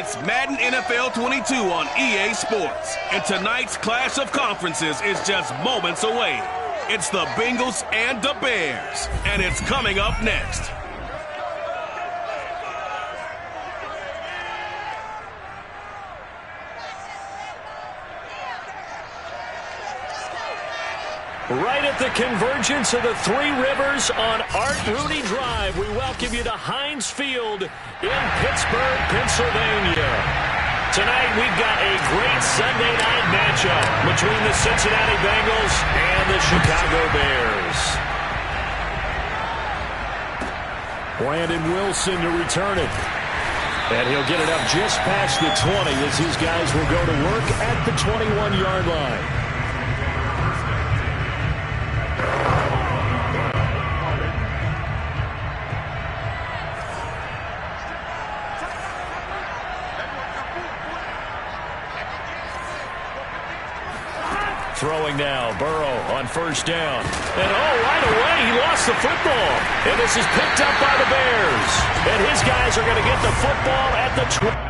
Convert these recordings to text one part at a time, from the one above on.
It's Madden NFL 22 on EA Sports. And tonight's clash of conferences is just moments away. It's the Bengals and the Bears. And it's coming up next. Right at the convergence of the Three Rivers on Art Rooney Drive, we welcome you to Heinz Field in Pittsburgh, Pennsylvania. Tonight we've got a great Sunday night matchup between the Cincinnati Bengals and the Chicago Bears. Brandon Wilson to return it. And he'll get it up just past the 20 as these guys will go to work at the 21-yard line. Throwing now, Burrow on first down. And right away, he lost the football. And this is picked up by the Bears. And his guys are going to get the football at the 20.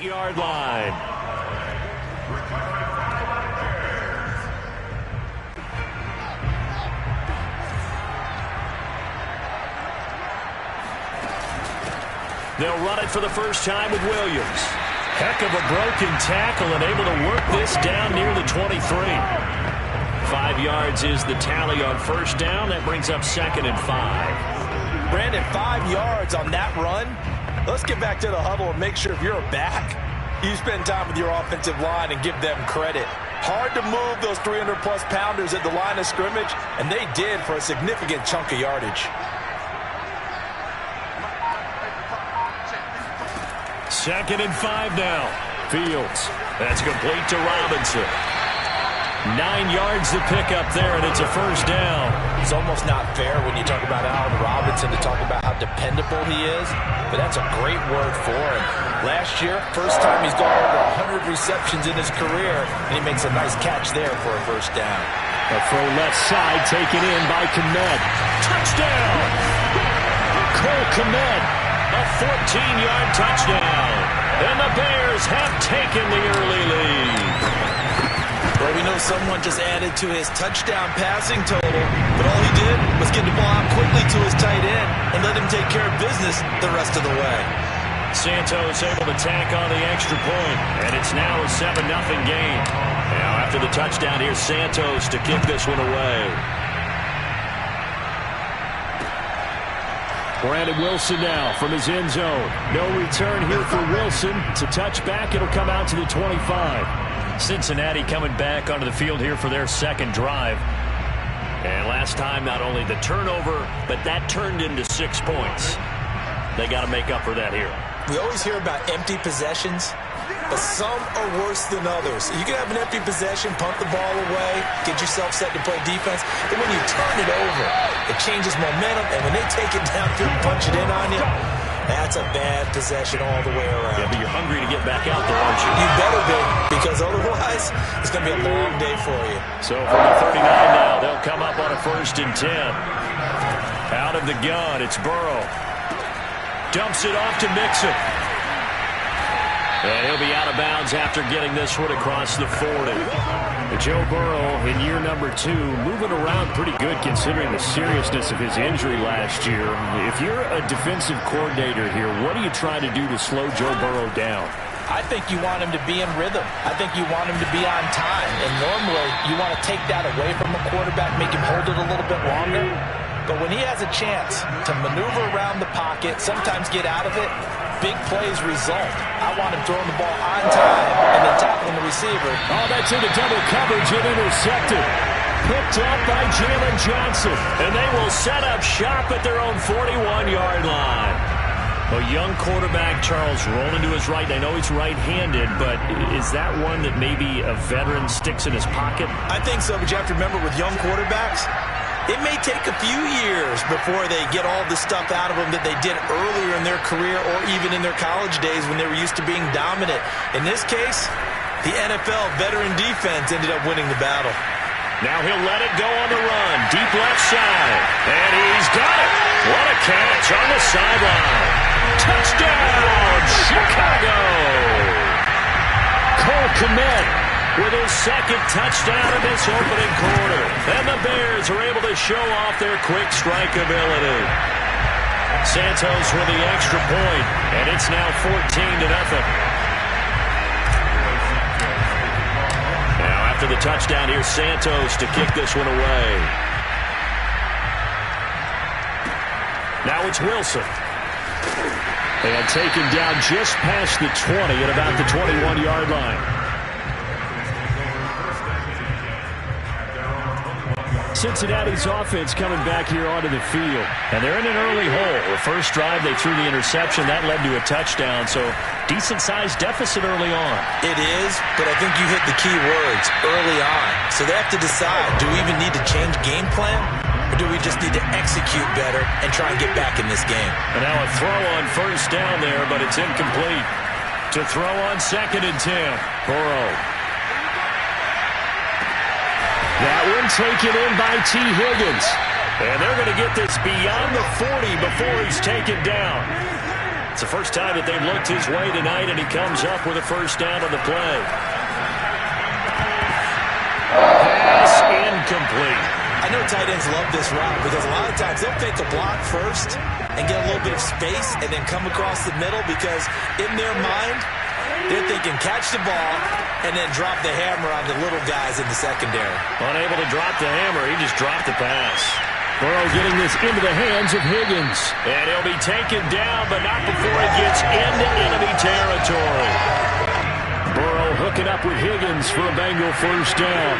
Yard line. They'll run it for the first time with Williams. Heck of a broken tackle and able to work this down near the 23. 5 yards is the tally on first down. That brings up 2nd and 5. Brandon, 5 yards on that run. Let's get back to the huddle and make sure if you're a back, you spend time with your offensive line and give them credit. Hard to move those 300-plus pounders at the line of scrimmage, and they did for a significant chunk of yardage. 2nd and 5 now. Fields. That's complete to Robinson. 9 yards to pick up there, and it's a first down. It's almost not fair when you talk about Allen Robinson to talk about how dependable he is, but that's a great word for him. Last year, first time he's gone over 100 receptions in his career, and he makes a nice catch there for a first down. A throw left side taken in by Kmet. Touchdown! Cole Kmet, a 14-yard touchdown. And the Bears have taken the early lead. Well, we know someone just added to his touchdown passing total, but all he did was get the ball out quickly to his tight end and let him take care of business the rest of the way. Santos able to tack on the extra point, and it's now a 7-0 game. Now after the touchdown, here's Santos to kick this one away. Brandon Wilson now from his end zone. No return here for Wilson. It's a touchback. It'll come out to the 25. Cincinnati coming back onto the field here for their second drive. And last time, not only the turnover, but that turned into 6 points. They got to make up for that here. We always hear about empty possessions, but some are worse than others. You can have an empty possession, pump the ball away, get yourself set to play defense, but when you turn it over, it changes momentum, and when they take it downfield and punch it in on you, that's a bad possession all the way around. Yeah, but you're hungry to get back out there, aren't you? You better be, because otherwise, it's going to be a long day for you. So from the 39 now, they'll come up on a 1st and 10. Out of the gun, it's Burrow. Dumps it off to Mixon. And he'll be out of bounds after getting this one across the 40. Joe Burrow in year number 2, moving around pretty good considering the seriousness of his injury last year. If you're a defensive coordinator here, what are you trying to do to slow Joe Burrow down? I think you want him to be in rhythm. I think you want him to be on time. And normally, you want to take that away from the quarterback, make him hold it a little bit longer. But when he has a chance to maneuver around the pocket, sometimes get out of it, big plays result. I want him throwing the ball on time and then tackling the receiver. Oh, that's into double coverage and intercepted. Picked up by Jalen Johnson. And they will set up shop at their own 41-yard line. A young quarterback, Charles, rolling to his right. I know he's right-handed, but is that one that maybe a veteran sticks in his pocket? I think so, but you have to remember with young quarterbacks, it may take a few years before they get all the stuff out of them that they did earlier in their career or even in their college days when they were used to being dominant. In this case, the NFL veteran defense ended up winning the battle. Now he'll let it go on the run. Deep left side. And he's got it. What a catch on the sideline. Touchdown, Chicago. Cole Kmet with his second touchdown in this opening quarter. And the Bears are able to show off their quick strike ability. Santos with the extra point, and it's now 14-0. After the touchdown, here's Santos to kick this one away. Now it's Wilson. And taken down just past the 20 at about the 21-yard line. Cincinnati's offense coming back here onto the field. And they're in an early hole. The first drive, they threw the interception. That led to a touchdown. So decent-sized deficit early on. It is, but I think you hit the key words, early on. So they have to decide, do we even need to change game plan? Or do we just need to execute better and try and get back in this game? And now a throw on first down there, but it's incomplete. To throw on 2nd and 10. Burrow. That one taken in by T. Higgins. And they're going to get this beyond the 40 before he's taken down. It's the first time that they've looked his way tonight, and he comes up with a first down on the play. Pass incomplete. I know tight ends love this route because a lot of times they'll fake a block first and get a little bit of space and then come across the middle because in their mind, they're thinking catch the ball and then drop the hammer on the little guys in the secondary. Unable to drop the hammer, he just dropped the pass. Burrow getting this into the hands of Higgins. And he'll be taken down, but not before he gets into enemy territory. Burrow hooking up with Higgins for a Bengal first down.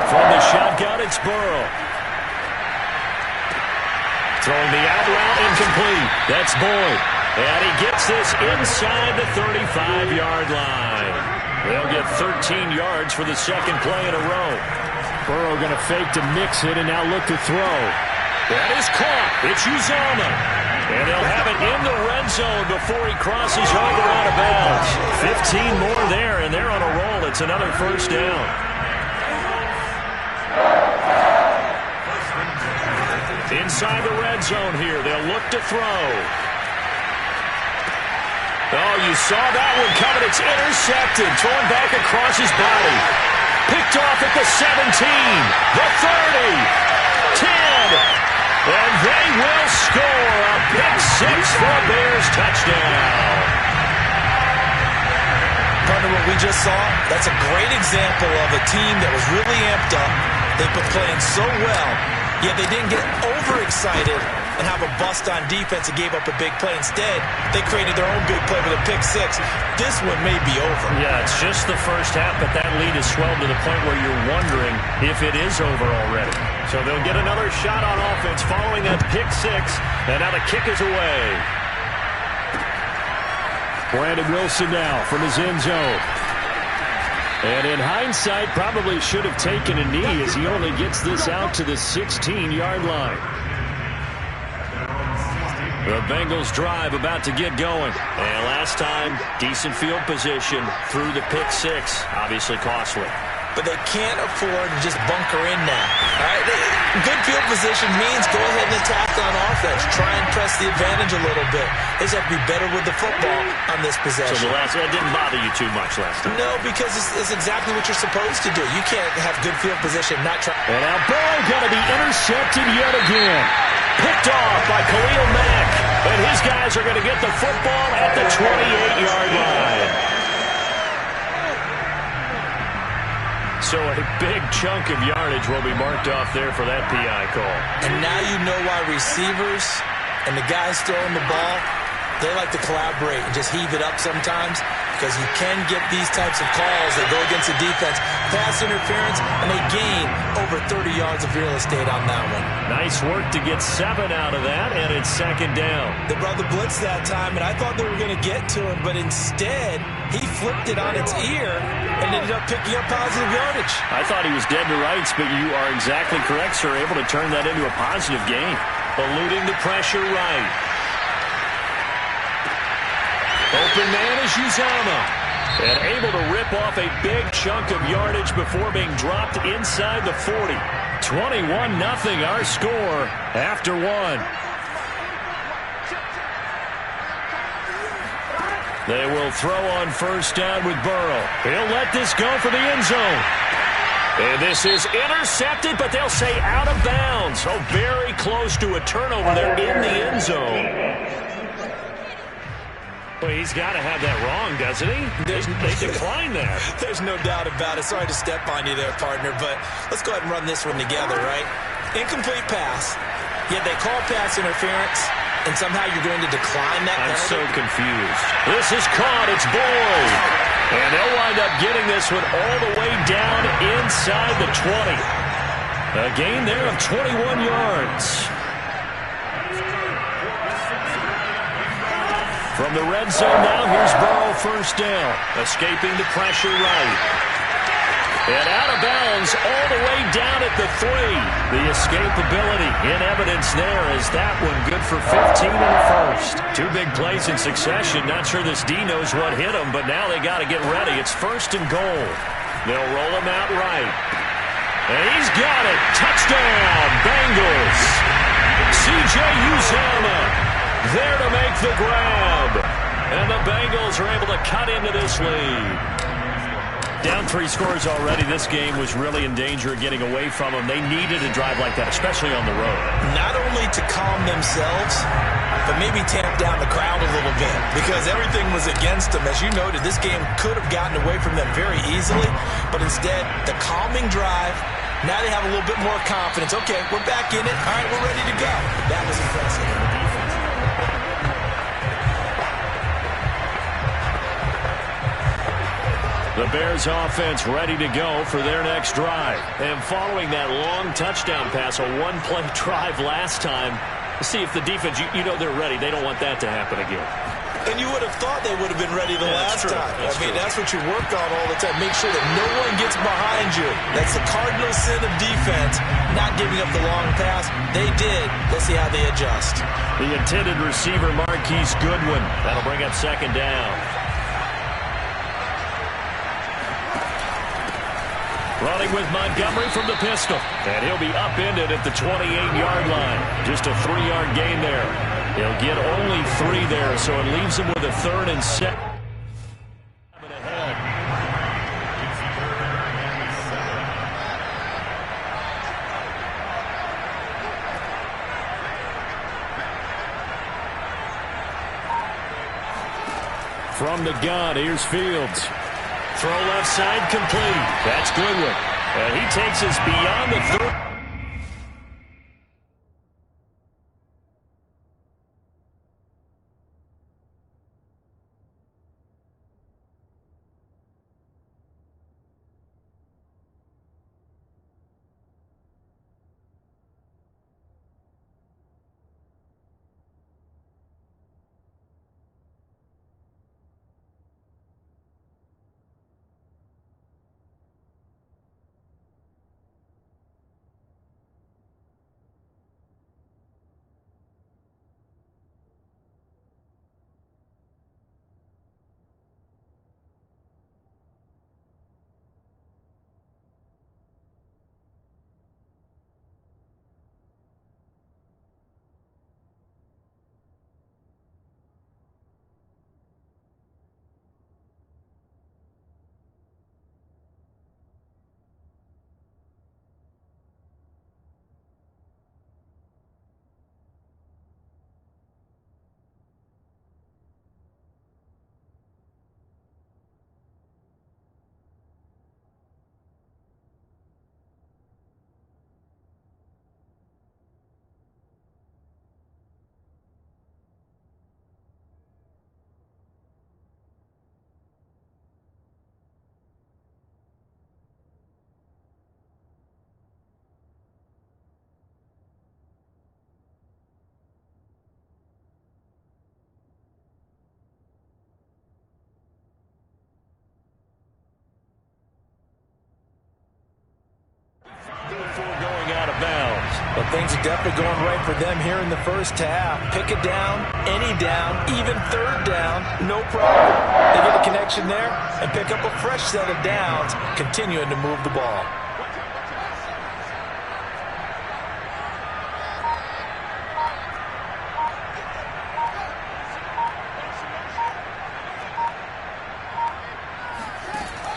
From the shotgun, it's Burrow. Throwing the out route, incomplete. That's Boyd. And he gets this inside the 35-yard line. They'll get 13 yards for the second play in a row. Burrow going to fake to mix it and now look to throw. That is caught. It's Uzomah. And they'll have it in the red zone before he crosses over out of bounds. 15 more there, and they're on a roll. It's another first down. Inside the red zone here. They'll look to throw. Oh, you saw that one coming. It's intercepted. Thrown back across his body. Picked off at the 17, the 30, 10, and they will score a pick six for a Bears touchdown. Partner, what we just saw, that's a great example of a team that was really amped up. They've been playing so well, yet they didn't get overexcited and have a bust on defense and gave up a big play. Instead, they created their own big play with a pick six. This one may be over. Yeah, it's just the first half, but that lead has swelled to the point where you're wondering if it is over already. So they'll get another shot on offense following that pick six, and now the kick is away. Brandon Wilson now from his end zone. And in hindsight, probably should have taken a knee as he only gets this out to the 16-yard line. The Bengals drive about to get going. And last time, decent field position through the pick six. Obviously costly. But they can't afford to just bunker in now. All right? Good field position means go ahead and attack on offense. Try and press the advantage a little bit. They just have to be better with the football on this possession. So that didn't bother you too much last time? No, because it's exactly what you're supposed to do. You can't have good field position, not try. And now Burrow going to be intercepted yet again. Picked off by Khalil Mack. And his guys are going to get the football at the 28-yard line. So a big chunk of yardage will be marked off there for that PI call. And now you know why receivers and the guys throwing the ball, They like to collaborate and just heave it up sometimes because you can get these types of calls that go against the defense. Pass interference, and they gain over 30 yards of real estate on that one. Nice work to get 7 out of that, and it's second down. They brought the blitz that time, and I thought they were going to get to him, but instead he flipped it on its ear and ended up picking up positive yardage. I thought he was dead to rights, but you are exactly correct, sir. Able to turn that into a positive gain. Eluding the pressure right. Open man is Uzomah. And able to rip off a big chunk of yardage before being dropped inside the 40. 21-0 our score after 1. They will throw on first down with Burrow. He'll let this go for the end zone. And this is intercepted, but they'll say out of bounds. Oh, very close to a turnover there in the end zone. Well, he's got to have that wrong, doesn't he? They declined that. There's no doubt about it. Sorry to step on you there, partner, but let's go ahead and run this one together, right? Incomplete pass, yet they call pass interference, and somehow you're going to decline that penalty? I'm so confused. This is caught. It's Boyd. And they'll wind up getting this one all the way down inside the 20. A gain there of 21 yards. From the red zone now, here's Burrow first down. Escaping the pressure right. And out of bounds all the way down at the 3. The escapability in evidence there as that one good for 15 in the first. 2 big plays in succession. Not sure this D knows what hit him, but now they got to get ready. It's first and goal. They'll roll him out right. And he's got it. Touchdown, Bengals. C.J. Uzomah there to make the grab. And the Bengals are able to cut into this lead. Down 3 scores already. This game was really in danger of getting away from them. They needed a drive like that, especially on the road. Not only to calm themselves, but maybe tamp down the crowd a little bit because everything was against them. As you noted, this game could have gotten away from them very easily, but instead, the calming drive, now they have a little bit more confidence. Okay, we're back in it. All right, we're ready to go. That was impressive. The Bears offense ready to go for their next drive. And following that long touchdown pass, a 1-play drive last time, see if the defense, you know they're ready. They don't want that to happen again. And you would have thought they would have been ready the last time. That's what you work on all the time. Make sure that no one gets behind you. That's the cardinal sin of defense, not giving up the long pass. They did. Let's see how they adjust. The intended receiver, Marquise Goodwin. That'll bring up second down. Running with Montgomery from the pistol. And he'll be upended at the 28-yard line. Just a 3-yard gain there. He'll get only 3 there, so it leaves him with a 3rd and 7. From the gun, here's Fields. Throw left side complete. That's Goodwin. And he takes us beyond the 30. Well, things are definitely going right for them here in the first half. Pick a down, any down, even third down, no problem. They get a connection there and pick up a fresh set of downs, continuing to move the ball.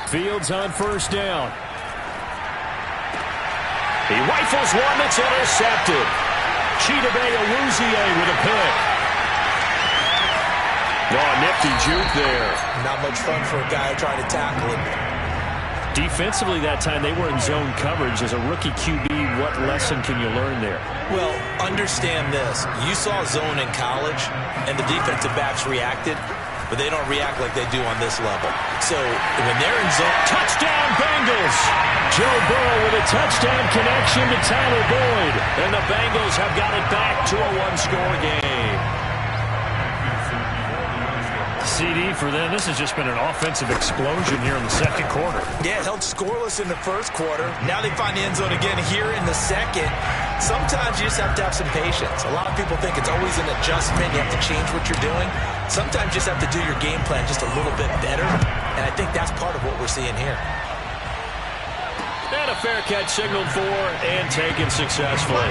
Fields on first down. He rifles one that's intercepted. Chidobe Awuzie with a pick. Oh, nifty juke there. Not much fun for a guy trying to tackle him. Defensively that time, they were in zone coverage. As a rookie QB, what lesson can you learn there? Well, understand this. You saw zone in college, and the defensive backs reacted, but they don't react like they do on this level. So when they're in zone... Touchdown, Bengals! Joe Burrow with a touchdown connection to Tyler Boyd. And the Bengals have got it back to a one-score game. CD for them. This has just been an offensive explosion here in the second quarter. Yeah, held scoreless in the first quarter. Now they find the end zone again here in the second. Sometimes you just have to have some patience. A lot of people think it's always an adjustment. You have to change what you're doing. Sometimes you just have to do your game plan just a little bit better. And I think that's part of what we're seeing here. And a fair catch signaled for and taken successfully.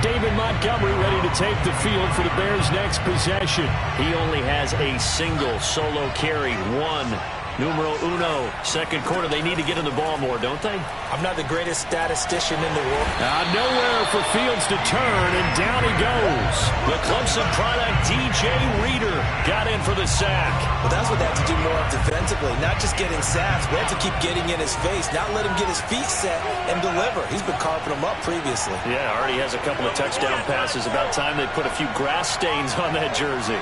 David Montgomery ready to take the field for the Bears' next possession. He only has a single solo carry, one. Numero uno, second quarter. They need to get in the ball more, don't they? I'm not the greatest statistician in the world. Nowhere for Fields to turn, and down he goes. The Clemson product, DJ Reader, got in for the sack. Well, that's what they have to do more of defensively, not just getting sacks. We have to keep getting in his face, not let him get his feet set and deliver. He's been carving them up previously. Yeah, already has a couple of touchdown passes. About time they put a few grass stains on that jersey.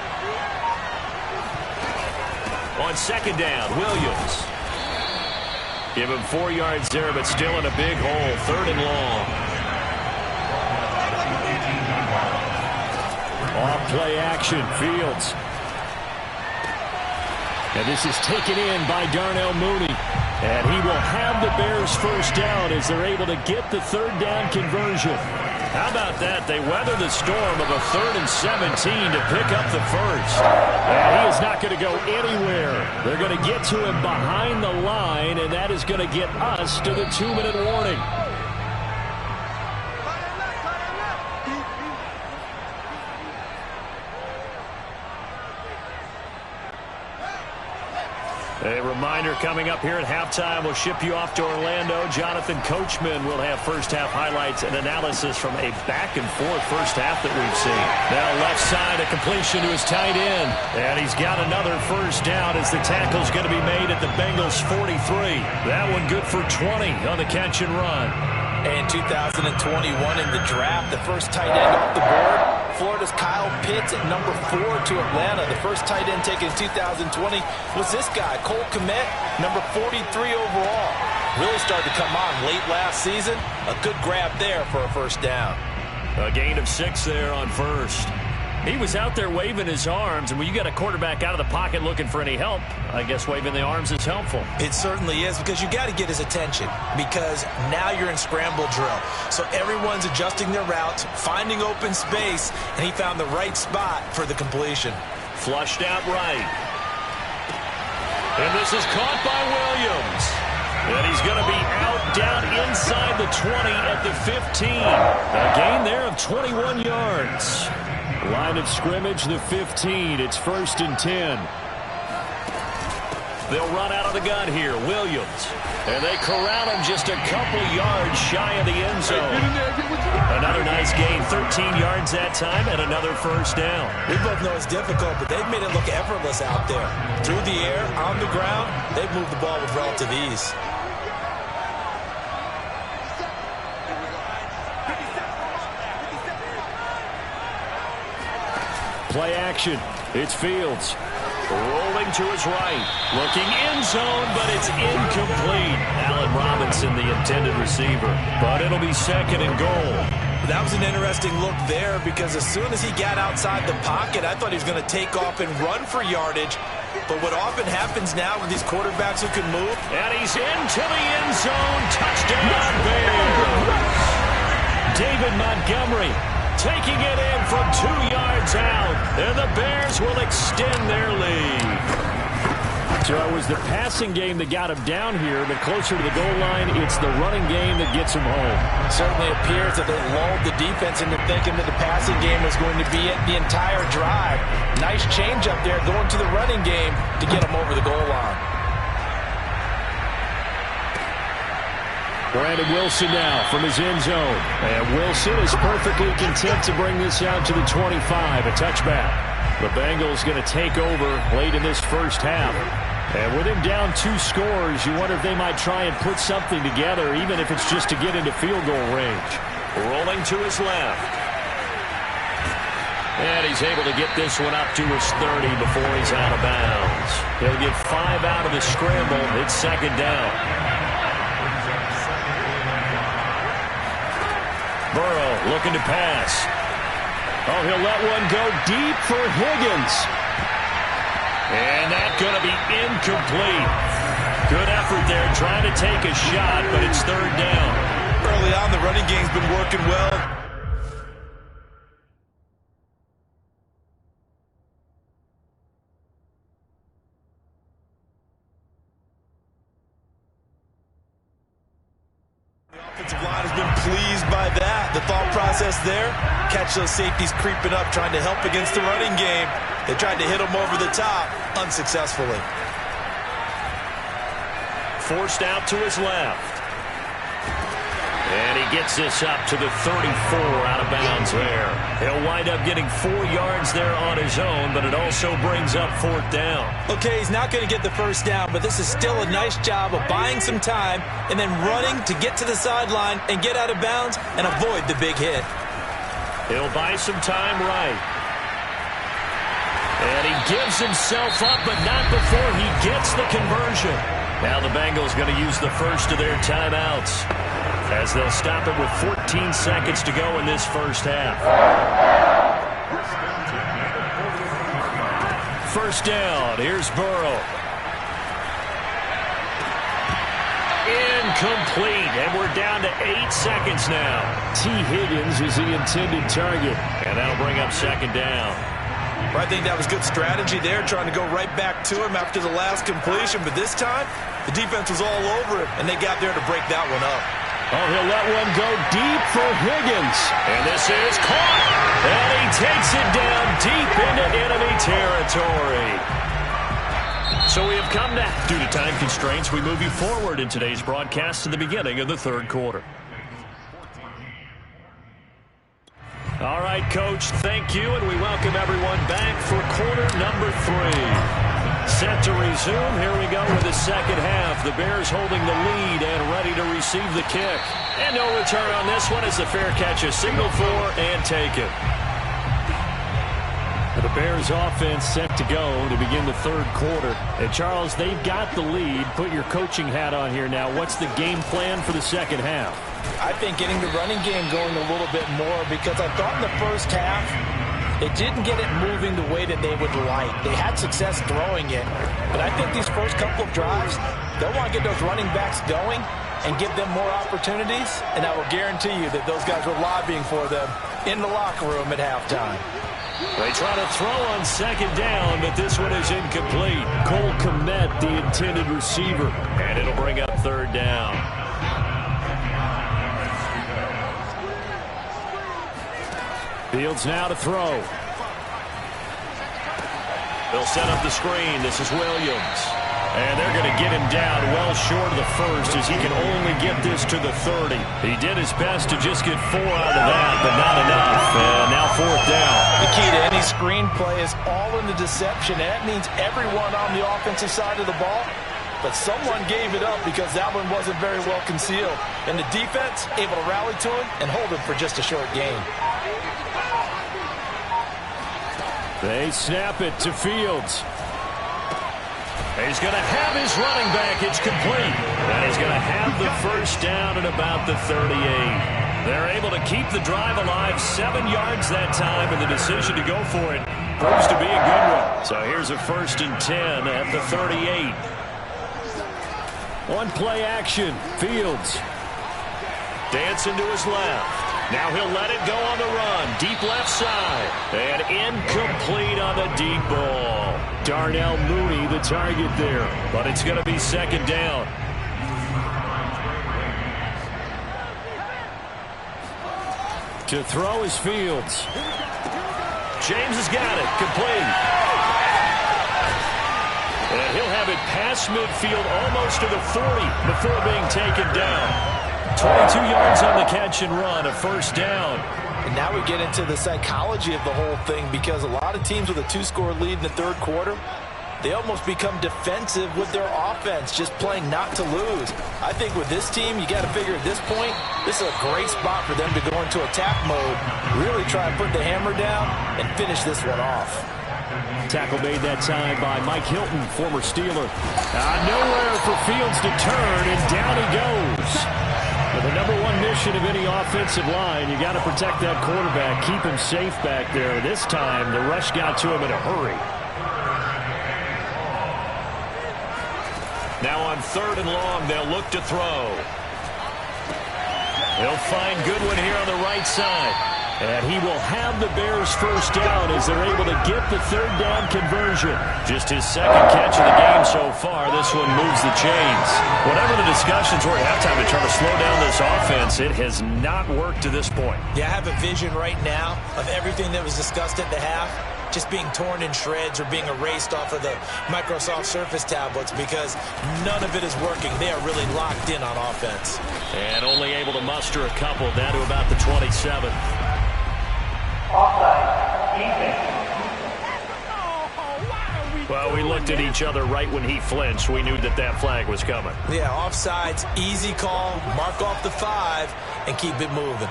On second down, Williams. Give him 4 yards there, but still in a big hole. Third and long. Off play action, Fields. And this is taken in by Darnell Mooney. And he will have the Bears first down as they're able to get the third down conversion. How about that? They weather the storm of a 3rd and 17 to pick up the first. And he is not going to go anywhere. They're going to get to him behind the line, and that is going to get us to the 2-minute warning. A reminder coming up here at halftime. We'll ship you off to Orlando. Jonathan Coachman will have first-half highlights and analysis from a back-and-forth first half that we've seen. Now left side, a completion to his tight end. And he's got another first down as the tackle's going to be made at the Bengals' 43. That one good for 20 on the catch and run. And 2021 in the draft, the first tight end off the board. Florida's Kyle Pitts at number 4 to Atlanta. The first tight end taken in 2020 was this guy, Cole Kmet, number 43 overall. Really started to come on late last season. A good grab there for a first down. A gain of 6 there on first. He was out there waving his arms, and when you got a quarterback out of the pocket looking for any help, I guess waving the arms is helpful. It certainly is, because you got to get his attention, because now you're in scramble drill. So everyone's adjusting their routes, finding open space, and he found the right spot for the completion. Flushed out right. And this is caught by Williams. And he's going to be out down inside the 20 at the 15. A gain there of 21 yards. Line of scrimmage, the 15. It's 1st and 10. They'll run out of the gun here. Williams. And they corral him just a couple yards shy of the end zone. Another nice gain. 13 yards that time and another first down. We both know it's difficult, but they've made it look effortless out there. Through the air, on the ground, they've moved the ball with relative ease. Play action. It's Fields. Rolling to his right. Looking end zone, but it's incomplete. Allen Robinson, the intended receiver. But it'll be 2nd and goal. That was an interesting look there, because as soon as he got outside the pocket, I thought he was going to take off and run for yardage. But what often happens now with these quarterbacks who can move. And he's into the end zone. Touchdown, Bears. David Montgomery taking it in from 2 yards out. And the Bears will extend their lead. So it was the passing game that got him down here, but closer to the goal line, it's the running game that gets him home. It certainly appears that they lulled the defense into thinking that the passing game was going to be it the entire drive. Nice change up there going to the running game to get him over the goal line. Brandon Wilson now from his end zone. And Wilson is perfectly content to bring this out to the 25, a touchback. The Bengals going to take over late in this first half. And with him down 2 scores, you wonder if they might try and put something together, even if it's just to get into field goal range. Rolling to his left. And he's able to get this one up to his 30 before he's out of bounds. He'll get 5 out of the scramble. It's second down. Burrow looking to pass. Oh, he'll let one go deep for Higgins. And that's going to be incomplete. Good effort there trying to take a shot, but it's third down. Early on, the running game's been working well. The offensive line has been pleased by that. The thought process there, catch those safeties creeping up, trying to help against the running game. They tried to hit him over the top, unsuccessfully. Forced out to his left. And he gets this up to the 34 out of bounds there. He'll wind up getting 4 yards there on his own, but it also brings up fourth down. Okay, he's not going to get the first down, but this is still a nice job of buying some time and then running to get to the sideline and get out of bounds and avoid the big hit. He'll buy some time right. And he gives himself up, but not before he gets the conversion. Now the Bengals going to use the first of their timeouts as they'll stop it with 14 seconds to go in this first half. First down. Here's Burrow. Incomplete, and we're down to 8 seconds now. T. Higgins is the intended target, and that'll bring up second down. I think that was good strategy there, trying to go right back to him after the last completion. But this time, the defense was all over him, and they got there to break that one up. Oh, he'll let one go deep for Higgins. And this is caught. And he takes it down deep into enemy territory. So we have come to, due to time constraints, we move you forward in today's broadcast to the beginning of the third quarter. All right, Coach, thank you, and we welcome everyone back for quarter number 3. Set to resume. Here we go with the second half. The Bears holding the lead and ready to receive the kick. And no return on this one as the fair catch is signaled for and taken. The Bears offense set to go to begin the third quarter. And Charles, they've got the lead. Put your coaching hat on here now. What's the game plan for the second half? I think getting the running game going a little bit more, because I thought in the first half they didn't get it moving the way that they would like. They had success throwing it, but I think these first couple of drives, they'll want to get those running backs going and give them more opportunities, and I will guarantee you that those guys were lobbying for them in the locker room at halftime. They try to throw on second down, but this one is incomplete. Cole Kmet, the intended receiver, and it'll bring up third down. Fields now to throw. They'll set up the screen. This is Williams. And they're going to get him down well short of the first as he can only get this to the 30. He did his best to just get 4 out of that, but not enough. And now fourth down. The key to any screen play is all in the deception. And that means everyone on the offensive side of the ball. But someone gave it up because that one wasn't very well concealed. And the defense able to rally to him and hold him for just a short gain. They snap it to Fields. He's going to have his running back. It's complete. And he's going to have the first down at about the 38. They're able to keep the drive alive, 7 yards that time, and the decision to go for it proves to be a good one. So here's a 1st and 10 at the 38. On play action, Fields. Dancing to his left. Now he'll let it go on the run. Deep left side. And incomplete on the deep ball. Darnell Mooney the target there. But it's going to be 2nd down. To throw is Fields. James has got it. Complete. And he'll have it past midfield almost to the 40 before being taken down. 22 yards on the catch and run, a 1st down. And now we get into the psychology of the whole thing, because a lot of teams with a 2-score lead in the 3rd quarter, they almost become defensive with their offense, just playing not to lose. I think with this team, you got to figure at this point, this is a great spot for them to go into attack mode, really try and put the hammer down and finish this one off. Tackle made that time by Mike Hilton, former Steeler. Nowhere for Fields to turn, and down he goes. Well, the number 1 mission of any offensive line, you got to protect that quarterback, keep him safe back there. This time, the rush got to him in a hurry. Now on 3rd and long, they'll look to throw. They'll find Goodwin here on the right side. And he will have the Bears' 1st down as they're able to get the 3rd down conversion. Just his 2nd catch of the game so far. This one moves the chains. Whatever the discussions were at halftime to try to slow down this offense, it has not worked to this point. Yeah, I have a vision right now of everything that was discussed at the half just being torn in shreds or being erased off of the Microsoft Surface tablets, because none of it is working. They are really locked in on offense. And only able to muster a couple down to about the 27. Well, we looked at each other right when he flinched. We knew that that flag was coming. Yeah, offsides, easy call, mark off the 5, and keep it moving.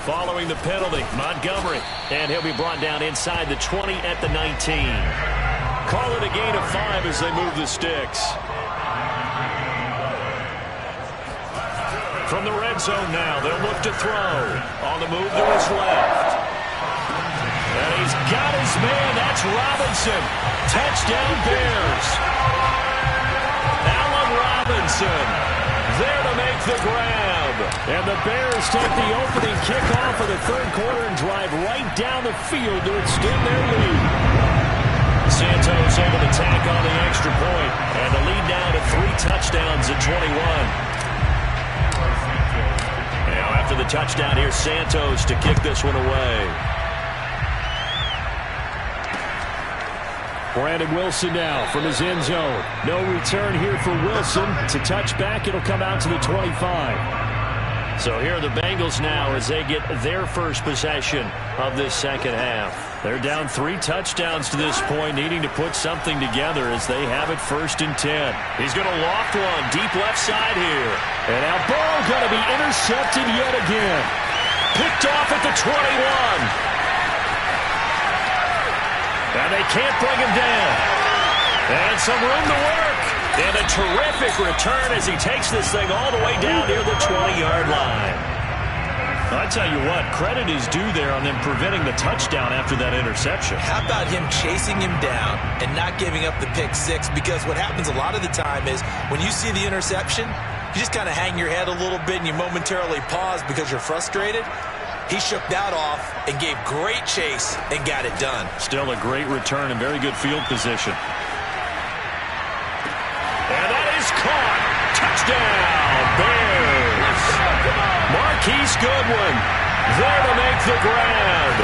Following the penalty, Montgomery. And he'll be brought down inside the 20 at the 19. Call it a gain of 5 as they move the sticks. From the red zone now, they'll look to throw. On the move to his left. And he's got his man. That's Robinson. Touchdown Bears. Allen Robinson there to make the grab. And the Bears take the opening kickoff of the 3rd quarter and drive right down the field to extend their lead. Santos able to tack on the extra point. And the lead now to 3 touchdowns at 21. After the touchdown, here's Santos to kick this one away. Brandon Wilson now from his end zone. No return here for Wilson. It's a touchback. It'll come out to the 25. So here are the Bengals now as they get their first possession of this 2nd half. They're down 3 touchdowns to this point, needing to put something together as they have it 1st and 10. He's going to loft one deep left side here. And now Burrow going to be intercepted yet again. Picked off at the 21. And they can't bring him down. And some room to work. And a terrific return as he takes this thing all the way down near the 20-yard line. I tell you what, credit is due there on them preventing the touchdown after that interception. How about him chasing him down and not giving up the pick 6? Because what happens a lot of the time is when you see the interception, you just kind of hang your head a little bit and you momentarily pause because you're frustrated. He shook that off and gave great chase and got it done. Still a great return and very good field position. And that is caught. Touchdown, Bears. Marquise Goodwin there to make the grab.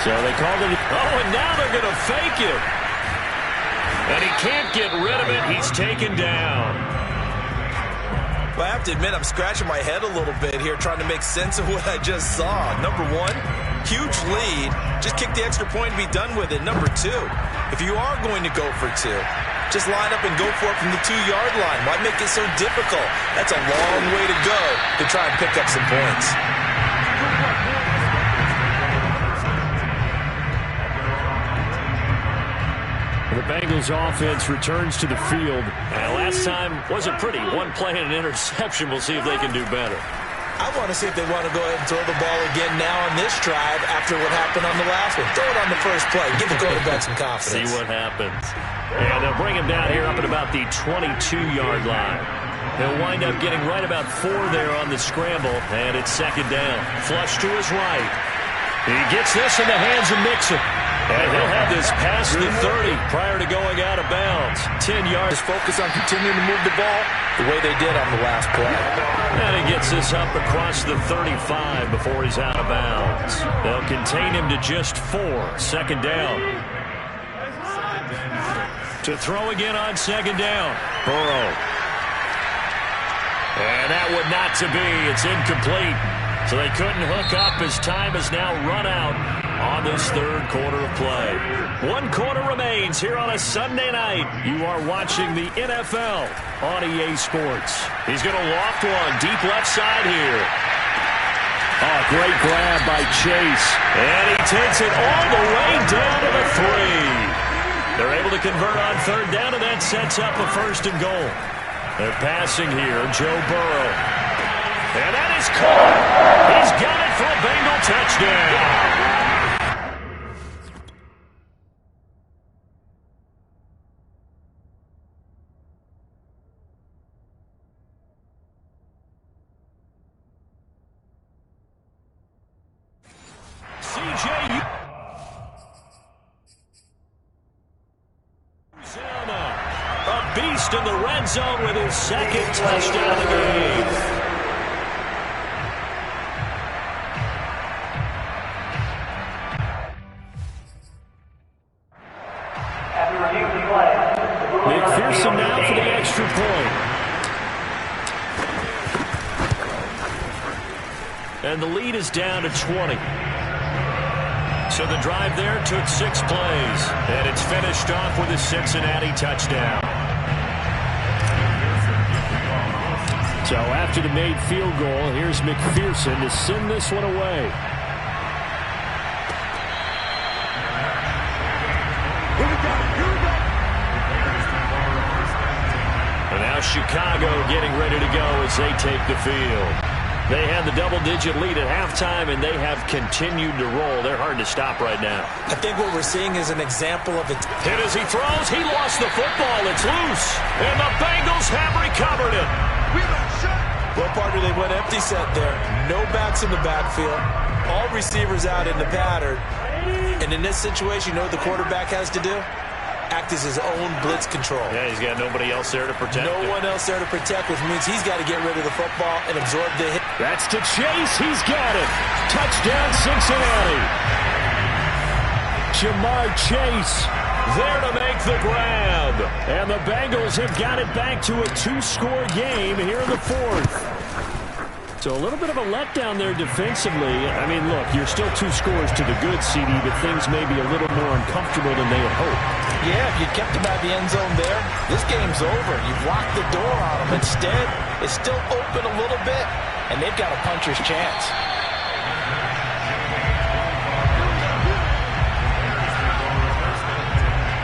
So they called it. Oh, and now they're going to fake it. And he can't get rid of it. He's taken down. Well, I have to admit, I'm scratching my head a little bit here trying to make sense of what I just saw. Number 1, huge lead. Just kick the extra point and be done with it. Number 2, if you are going to go for 2, just line up and go for it from the 2-yard line. Why make it so difficult? That's a long way to go to try and pick up some points. Bengals offense returns to the field. Last time wasn't pretty. One play and an interception. We'll see if they can do better. I want to see if they want to go ahead and throw the ball again now on this drive after what happened on the last one. Throw it on the first play. Give the quarterback some confidence. See what happens. And they'll bring him down here up at about the 22-yard line. He'll wind up getting right about 4 there on the scramble, and it's second down. Flush to his right. He gets this in the hands of Mixon. And he'll have this past the 30 prior to going out of bounds. 10 yards. Just focus on continuing to move the ball the way they did on the last play. And he gets this up across the 35 before he's out of bounds. They'll contain him to just 4. Second down. To throw again on second down. Burrow. And that would not to be. It's incomplete. So they couldn't hook up as time has now run out on this third quarter of play. 1 quarter remains here on a Sunday night. You are watching the NFL on EA Sports. He's going to loft one deep left side here. Oh, great grab by Chase. And he takes it all the way down to the 3. They're able to convert on third down, and that sets up a 1st and goal. They're passing here, Joe Burrow. And that is caught. He's got it for a Bengal touchdown. CJ a beast in the red zone with his 2nd touchdown of the game. McPherson now for the extra point. And the lead is down to 20. So the drive there took 6 plays. And it's finished off with a Cincinnati touchdown. So after the made field goal, here's McPherson to send this one away. And now Chicago getting ready to go as they take the field. They had the double-digit lead at halftime, and they have continued to roll. They're hard to stop right now. I think what we're seeing is an example of it. Hit as he throws. He lost the football. It's loose. And the Bengals have recovered it. Well, partner, they went empty set there. No backs in the backfield. All receivers out in the pattern. And in this situation, you know what the quarterback has to do? Act as his own blitz control. Yeah, he's got nobody else there to protect him. No one else there to protect, which means he's got to get rid of the football and absorb the hit. That's to Chase. He's got it. Touchdown, Cincinnati. Jamar Chase there to make the grab. And the Bengals have got it back to a 2-score game here in the 4th. So a little bit of a letdown there defensively. I mean, look, you're still 2 scores to the good, CD, but things may be a little more uncomfortable than they had hoped. Yeah, if you kept them out of the end zone there, this game's over. You've locked the door on them. Instead, it's still open a little bit, and they've got a puncher's chance.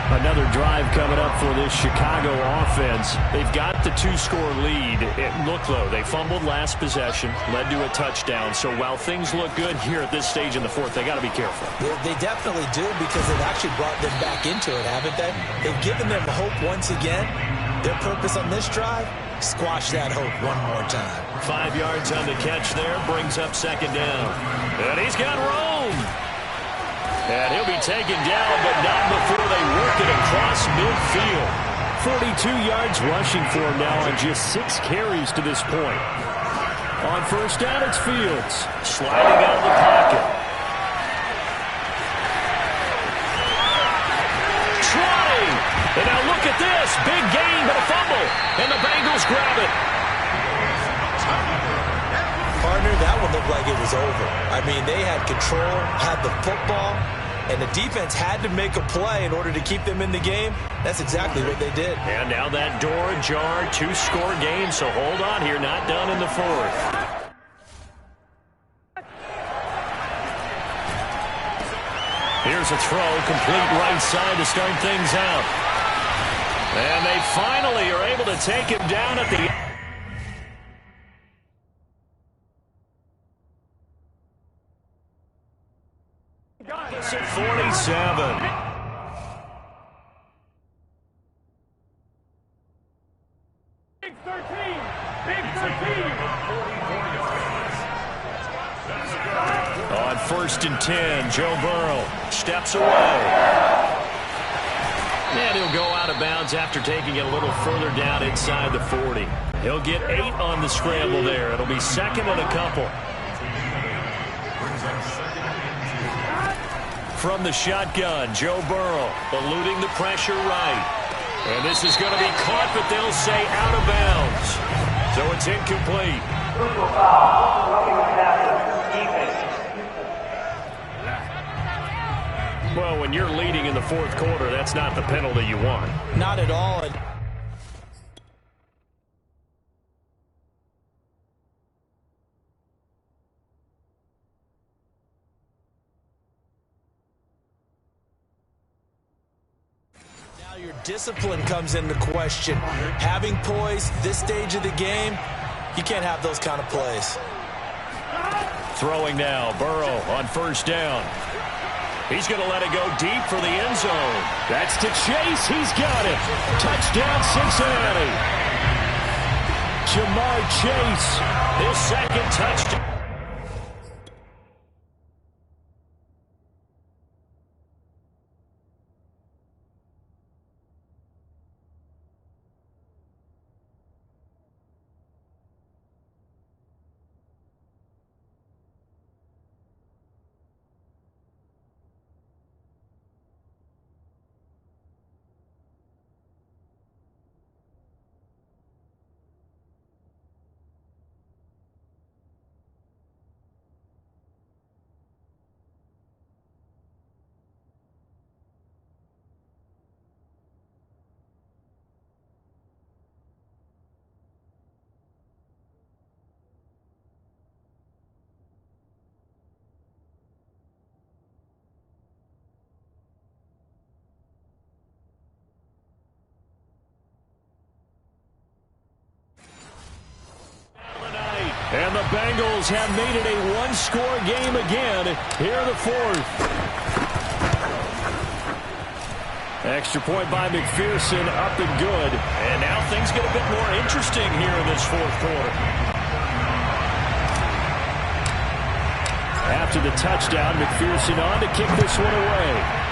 Another drive coming up for this Chicago offense. They've got the 2-score lead. Look, though, they fumbled last possession, led to a touchdown. So while things look good here at this stage in the 4th, they got to be careful. They definitely do, because they've actually brought them back into it, haven't they? They've given them hope once again. Their purpose on this drive, squash that hope one more time. 5 yards on the catch there, brings up second down. And he's got Rome. And he'll be taken down, but not before they work it across midfield. 42 yards rushing for him now on just 6 carries to this point. On first down, it's Fields. Sliding out of the pocket. Trying. And now look at this. Big gain, but a fumble. And the Bengals grab it. Partner, that one looked like it was over. I mean, they had control, had the football, and the defense had to make a play in order to keep them in the game. That's exactly what they did. And now that door ajar, 2-score game, so hold on here, not done in the 4th. Here's a throw, complete right side to start things out. And they finally are able to take him down at the... It's at 47. Big 13. Big 13. On 1st and 10, Joe Burrow steps away. And he'll go out of bounds after taking it a little further down inside the 40. He'll get 8 on the scramble there. It'll be second and a couple. From the shotgun, Joe Burrow eluding the pressure right. And this is going to be caught, but they'll say out of bounds. So it's incomplete. Well, when you're leading in the 4th quarter, that's not the penalty you want. Not at all. Now your discipline comes into question. Having poise this stage of the game, you can't have those kind of plays. Throwing now, Burrow on 1st down. He's going to let it go deep for the end zone. That's to Chase. He's got it. Touchdown, Cincinnati. Ja'Marr Chase, his 2nd touchdown. And the Bengals have made it a one-score game again here in the 4th. Extra point by McPherson, up and good. And now things get a bit more interesting here in this 4th quarter. After the touchdown, McPherson on to kick this one away.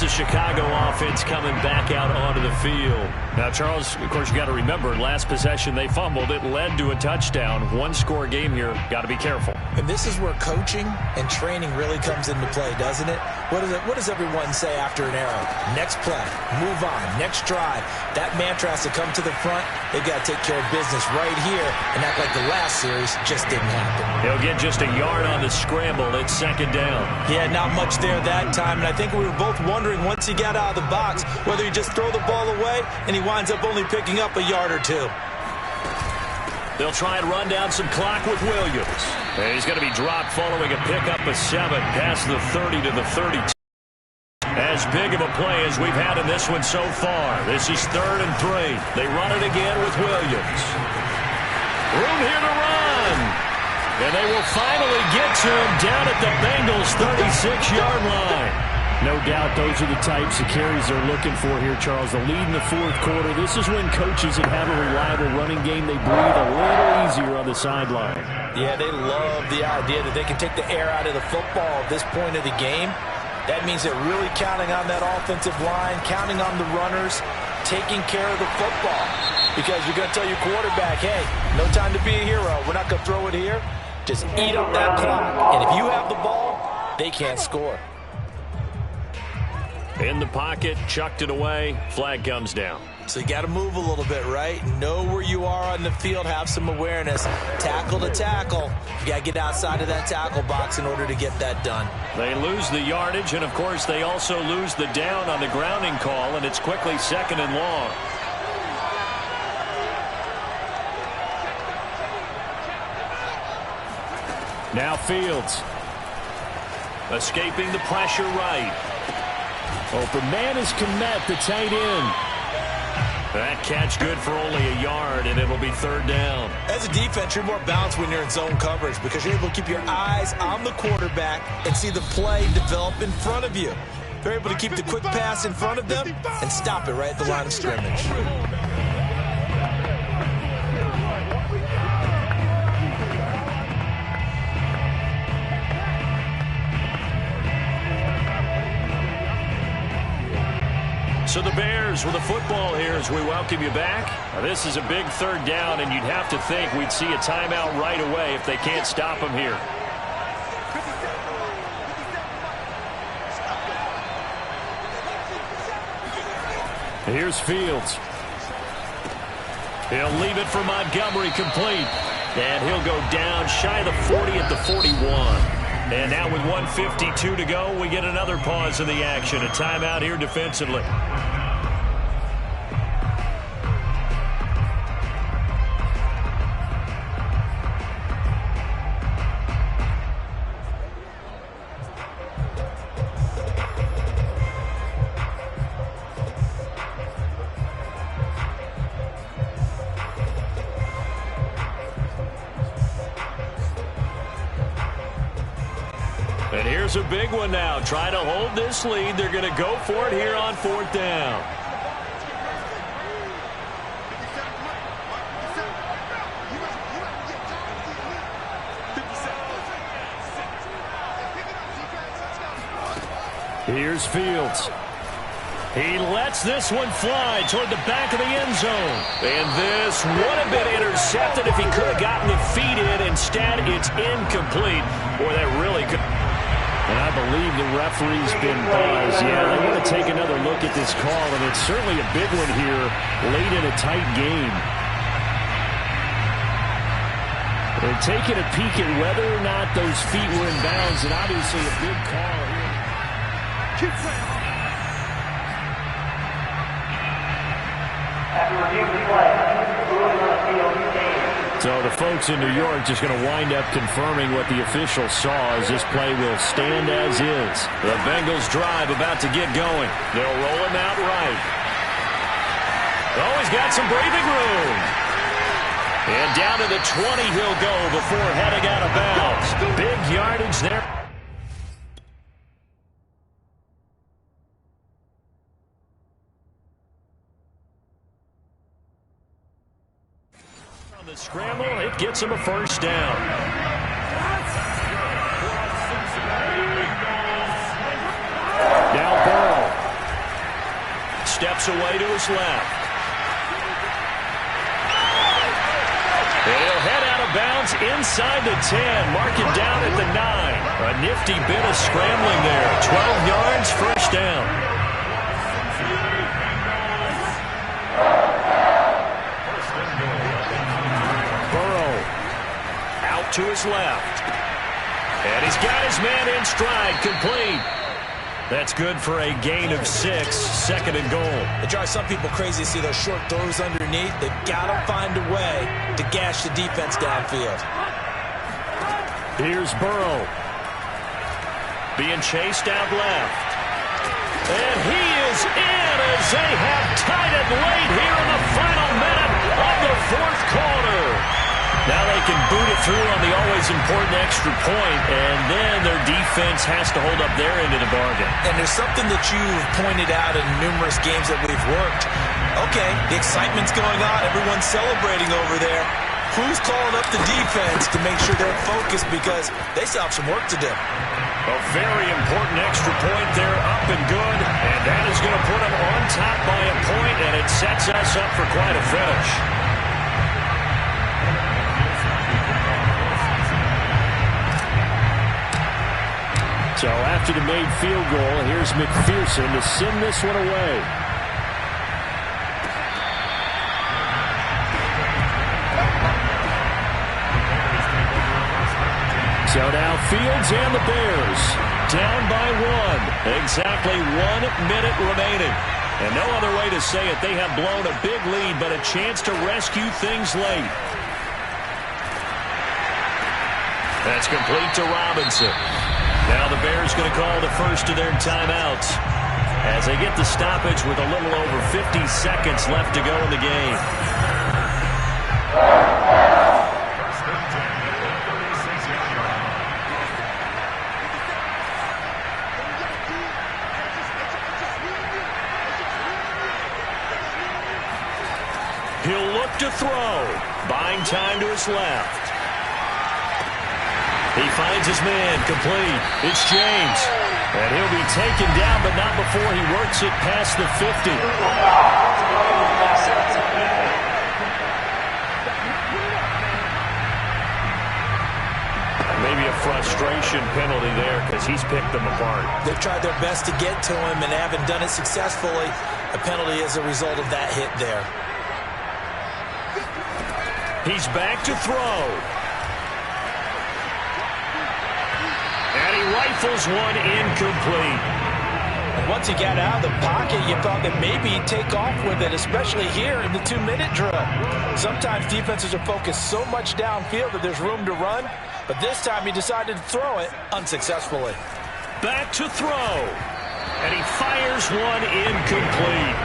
The Chicago offense coming back out onto the field. Now, Charles, of course, you got to remember, last possession they fumbled. It led to a touchdown. One-score game here. Got to be careful. And this is where coaching and training really comes into play, doesn't it? What does everyone say after an error? Next play, move on, next drive. That mantra has to come to the front. They've got to take care of business right here and act like the last series just didn't happen. They'll get just a yard on the scramble. It's 2nd down. Yeah, not much there that time, and I think we were both wondering once he got out of the box whether he just throw the ball away and he winds up only picking up a yard or 2. They'll try and run down some clock with Williams. And he's going to be dropped following a pickup of 7 past the 30 to the 32. As big of a play as we've had in this one so far. This is 3rd and 3. They run it again with Williams. Room here to run. And they will finally get to him down at the Bengals' 36-yard line. No doubt those are the types of carries they're looking for here, Charles. The lead in the 4th quarter. This is when coaches that have a reliable running game, they breathe a little easier on the sideline. Yeah, they love the idea that they can take the air out of the football at this point of the game. That means they're really counting on that offensive line, counting on the runners, taking care of the football. Because you're going to tell your quarterback, hey, no time to be a hero. We're not going to throw it here. Just eat up that clock. And if you have the ball, they can't score. In the pocket, chucked it away, flag comes down. So you got to move a little bit, right? Know where you are on the field, have some awareness. Tackle to tackle. You got to get outside of that tackle box in order to get that done. They lose the yardage, and of course they also lose the down on the grounding call, and it's quickly 2nd and long. Now Fields. Escaping the pressure right. Open man is Kmet, the tight end. That catch good for only a yard, and it'll be third down. As a defense, you're more balanced when you're in zone coverage because you're able to keep your eyes on the quarterback and see the play develop in front of you. They're able to keep the quick pass in front of them and stop it right at the line of scrimmage. So the Bears with the football here as we welcome you back. Now, this is a big third down, and you'd have to think we'd see a timeout right away if they can't stop them here. Here's Fields. He'll leave it for Montgomery complete. And he'll go down shy of the 40 at the 41. And now with 1:52 to go, we get another pause in the action. A timeout here defensively. And here's a big one now. Trying to hold this lead. They're going to go for it here on fourth down. Here's Fields. He lets this one fly toward the back of the end zone. And this would have been intercepted if he could have gotten the feet in. Instead, it's incomplete. Boy, that really could... And I believe the referee's been buzzed. Yeah, they want to take another look at this call, and it's certainly a big one here late in a tight game. They're taking a peek at whether or not those feet were in bounds, and obviously a big call here. After review the play, ruling on the field, So the folks in New York just going to wind up confirming what the officials saw as this play will stand as is. The Bengals drive about to get going. They'll roll him out right. Oh, he's got some breathing room. And down to the 20 he'll go before heading out of bounds. Big yardage there. The scramble, it gets him a first down. Now Burrow steps away to his left. And he'll head out of bounds inside the 10. Mark it down at the 9. A nifty bit of scrambling there. 12 yards, first down. To his left. And he's got his man in stride, complete. That's good for a gain of 6, second and goal. It drives some people crazy to see those short throws underneath. They've got to find a way to gash the defense downfield. Here's Burrow. Being chased out left. And he is in as they have tied it late here in the final minute of the fourth quarter. Now they can boot it through on the always important extra point, and then their defense has to hold up their end of the bargain. And there's something that you've pointed out in numerous games that we've worked. Okay, the excitement's going on. Everyone's celebrating over there. Who's calling up the defense to make sure they're focused because they still have some work to do? A very important extra point there, up and good, and that is going to put them on top by a point, and it sets us up for quite a finish. So after the made field goal, here's McPherson to send this one away. So now Fields and the Bears down by 1. Exactly 1 minute remaining. And no other way to say it. They have blown a big lead, but a chance to rescue things late. That's complete to Robinson. Now the Bears going to call the first of their timeouts as they get the stoppage with a little over 50 seconds left to go in the game. He'll look to throw, buying time to his left. He finds his man, complete. It's James. And he'll be taken down, but not before he works it past the 50. Maybe a frustration penalty there because he's picked them apart. They've tried their best to get to him and haven't done it successfully. A penalty as a result of that hit there. He's back to throw. And he rifles one incomplete. And once he got out of the pocket, you thought that maybe he'd take off with it, especially here in the 2-minute drill. Sometimes defenses are focused so much downfield that there's room to run, but this time he decided to throw it unsuccessfully. Back to throw. And he fires one incomplete.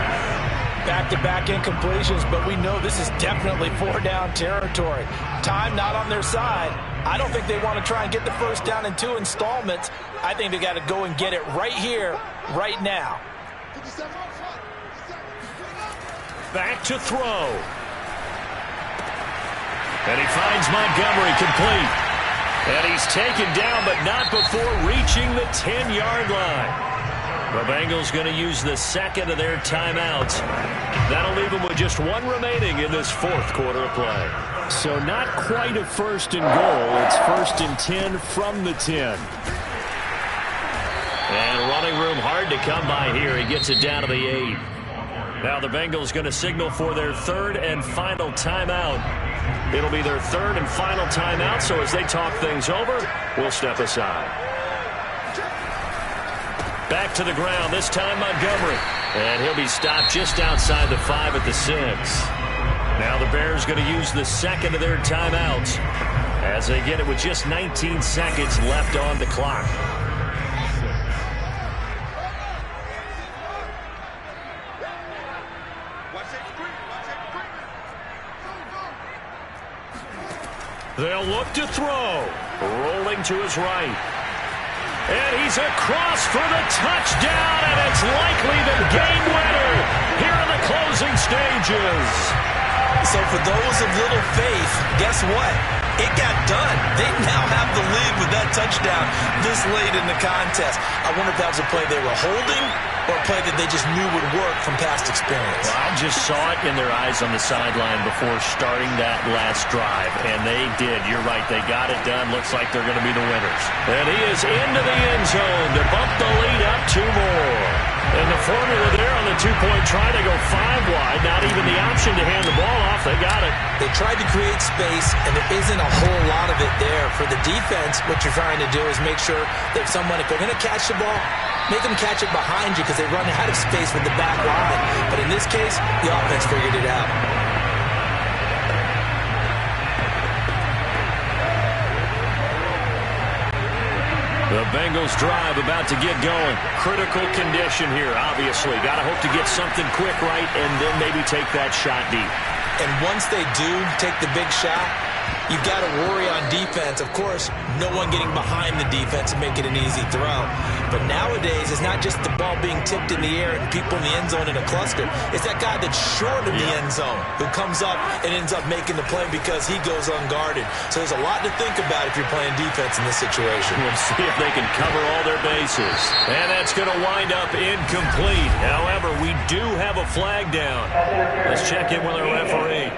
Back-to-back incompletions, but we know this is definitely 4-down territory. Time not on their side. I don't think they want to try and get the first down in 2 installments. I think they got to go and get it right here, right now. Back to throw. And he finds Montgomery complete. And he's taken down, but not before reaching the 10-yard line. The Bengals going to use the second of their timeouts. That'll leave them with just one remaining in this fourth quarter of play. So not quite a first and goal. It's first and 10 from the 10. And running room hard to come by here. He gets it down to the 8. Now the Bengals going to signal for their third and final timeout. It'll be their third and final timeout, so as they talk things over, we'll step aside. Back to the ground, this time Montgomery. And he'll be stopped just outside the 5 at the 6. Now the Bears going to use the second of their timeouts as they get it with just 19 seconds left on the clock. They'll look to throw. Rolling to his right. And he's across for the touchdown, and it's likely the game winner here in the closing stages. So for those of little faith, guess what? It got done. They now have the lead with that touchdown this late in the contest. I wonder if that was a play they were holding or a play that they just knew would work from past experience. Well, I just saw it in their eyes on the sideline before starting that last drive, and they did. You're right. They got it done. Looks like they're going to be the winners. And he is into the end zone to bump the lead up 2 more. And the formula there on the 2-point try to go 5 wide. Not even the option to hand the ball off. They got it. They tried to create space, and there isn't a whole lot of it there. For the defense, what you're trying to do is make sure that someone, if they're going to catch the ball, make them catch it behind you because they run out of space with the back line. But in this case, the offense figured it out. The Bengals drive about to get going. Critical condition here, obviously. Got to hope to get something quick right and then maybe take that shot deep. And once they do take the big shot, you've got to worry on defense. Of course, no one getting behind the defense and make it an easy throw. But nowadays, it's not just the ball being tipped in the air and people in the end zone in a cluster. It's that guy that's short of the end zone who comes up and ends up making the play because he goes unguarded. So there's a lot to think about if you're playing defense in this situation. We'll see if they can cover all their bases. And that's going to wind up incomplete. However, we do have a flag down. Let's check in with our referee.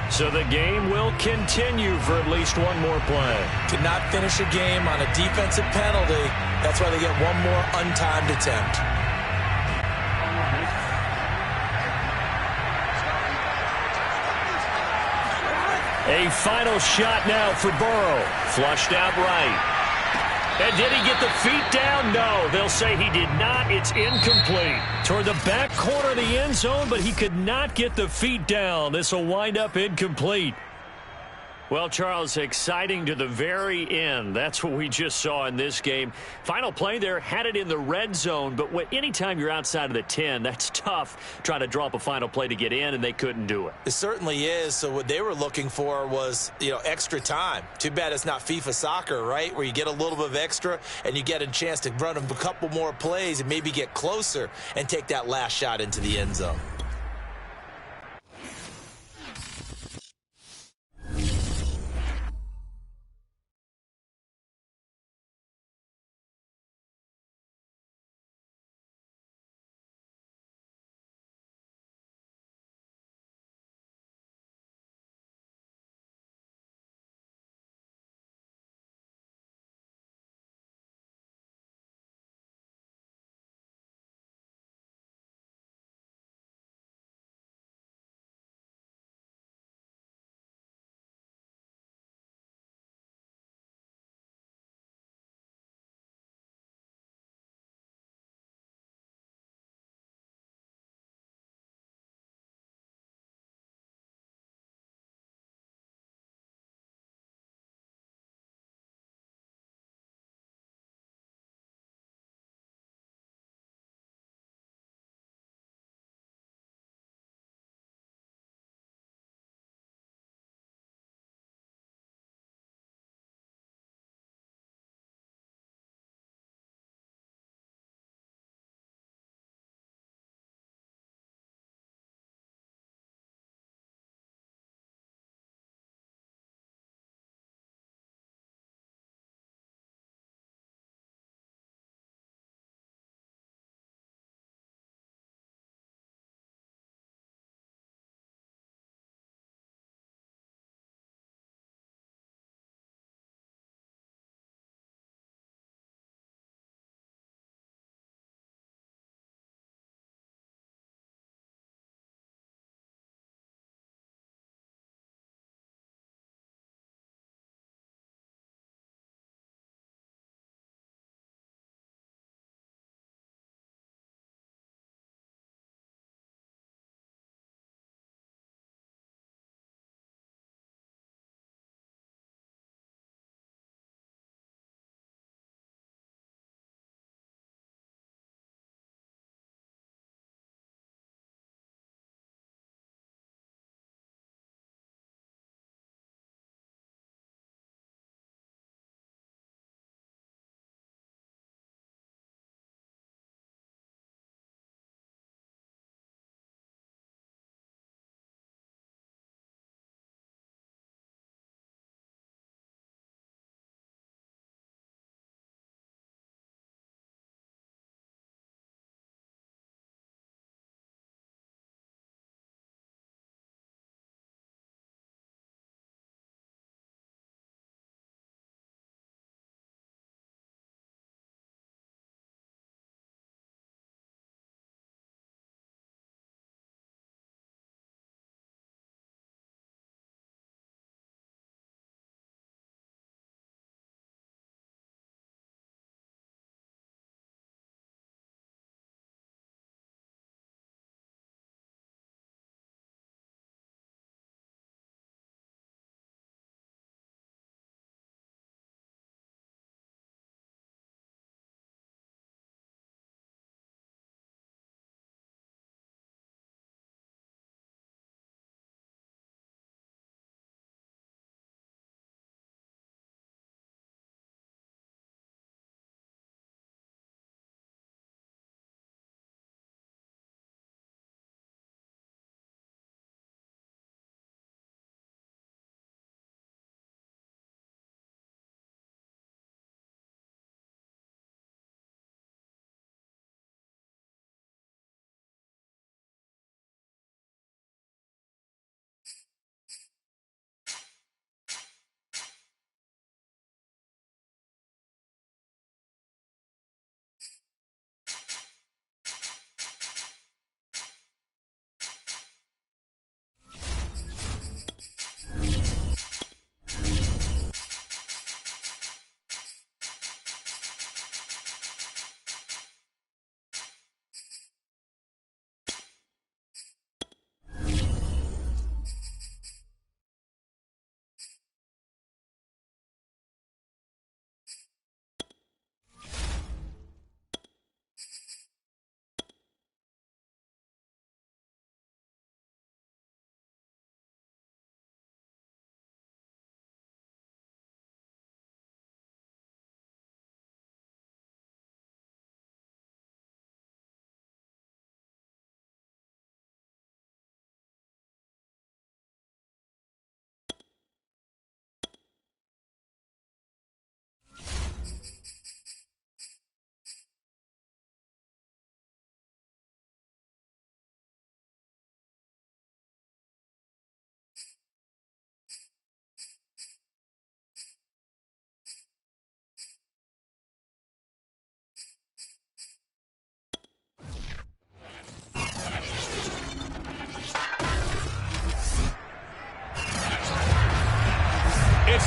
So the game will continue for at least one more play. Could not finish a game on a defensive penalty. That's why they get one more untimed attempt. A final shot now for Burrow. Flushed out right. And did he get the feet down? No, they'll say he did not. It's incomplete. Toward the back corner of the end zone, but he could not get the feet down. This will wind up incomplete. Well, Charles, exciting to the very end. That's what we just saw in this game. Final play there, had it in the red zone, but anytime you're outside of the 10, that's tough trying to draw up a final play to get in, and they couldn't do it. It certainly is. So what they were looking for was, extra time. Too bad it's not FIFA soccer, right, where you get a little bit of extra and you get a chance to run a couple more plays and maybe get closer and take that last shot into the end zone.